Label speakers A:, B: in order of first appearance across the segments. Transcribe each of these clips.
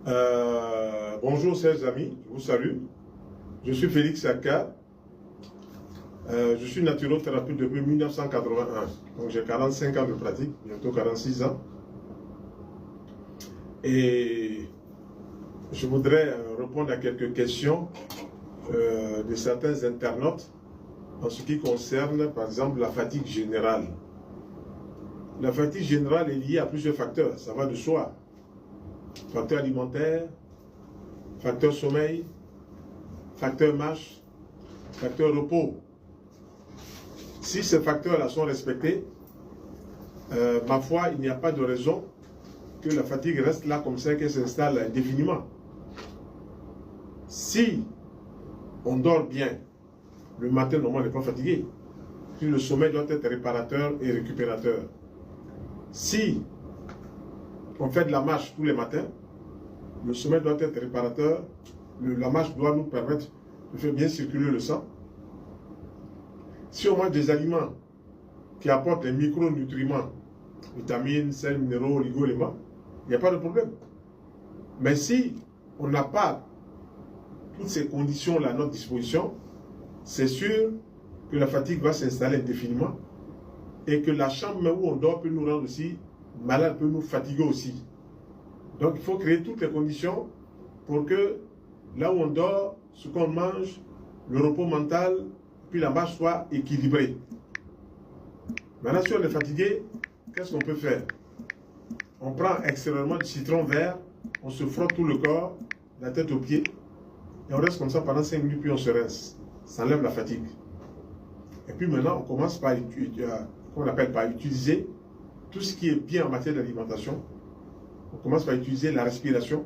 A: Bonjour chers amis, je vous salue. Je suis Félix Aka. Je suis naturothérapeute depuis 1981. Donc j'ai 45 ans de pratique, bientôt 46 ans. Et je voudrais répondre à quelques questions de certains internautes en ce qui concerne par exemple la fatigue générale. La fatigue générale est liée à plusieurs facteurs, ça va de soi. Facteur alimentaire, facteur sommeil, facteur marche, facteur repos. Si ces facteurs-là sont respectés, ma foi, il n'y a pas de raison que la fatigue reste là comme ça, qu'elle s'installe indéfiniment. Si on dort bien, le matin, normalement, on n'est pas fatigué. Puis le sommeil doit être réparateur et récupérateur. Si on fait de la marche tous les matins, le sommeil doit être réparateur. La marche doit nous permettre de faire bien circuler le sang. Si on mange des aliments qui apportent les micronutriments, vitamines, sels, minéraux, oligo-éléments, il n'y a pas de problème. Mais si on n'a pas toutes ces conditions-là à notre disposition, c'est sûr que la fatigue va s'installer indéfiniment et que la chambre où on dort peut nous rendre aussi malade, peut nous fatiguer aussi. Donc il faut créer toutes les conditions pour que là où on dort, ce qu'on mange, le repos mental, puis la marche soit équilibrée. Maintenant, si on est fatigué, qu'est-ce qu'on peut faire? On prend extérieurement du citron vert, on se frotte tout le corps, la tête aux pieds, et on reste comme ça pendant 5 minutes, puis on se rince. Ça enlève la fatigue. Et puis maintenant, on commence par utiliser tout ce qui est bien en matière d'alimentation. On commence par utiliser la respiration.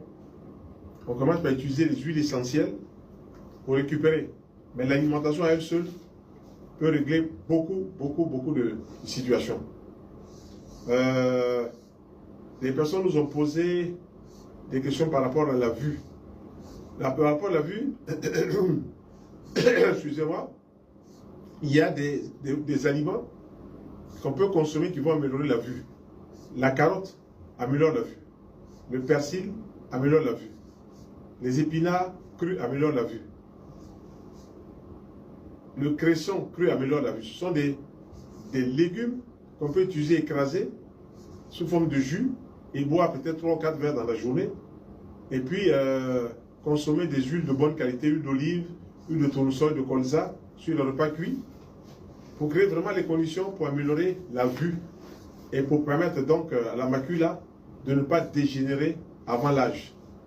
A: On commence par utiliser les huiles essentielles pour récupérer. Mais l'alimentation à elle seule peut régler beaucoup de situations. Les personnes nous ont posé des questions par rapport à la vue. Par rapport à la vue, excusez-moi, il y a des aliments qu'on peut consommer qui vont améliorer la vue. La carotte améliore la vue. Le persil améliore la vue. Les épinards crus améliorent la vue. Le cresson cru améliore la vue. Ce sont des légumes qu'on peut utiliser écrasés sous forme de jus et boire peut-être 3 ou 4 verres dans la journée. Et puis consommer des huiles de bonne qualité, huile d'olive, huile de tournesol, de colza sur le repas cuit pour créer vraiment les conditions pour améliorer la vue et pour permettre donc à la macula de ne pas dégénérer avant l'âge.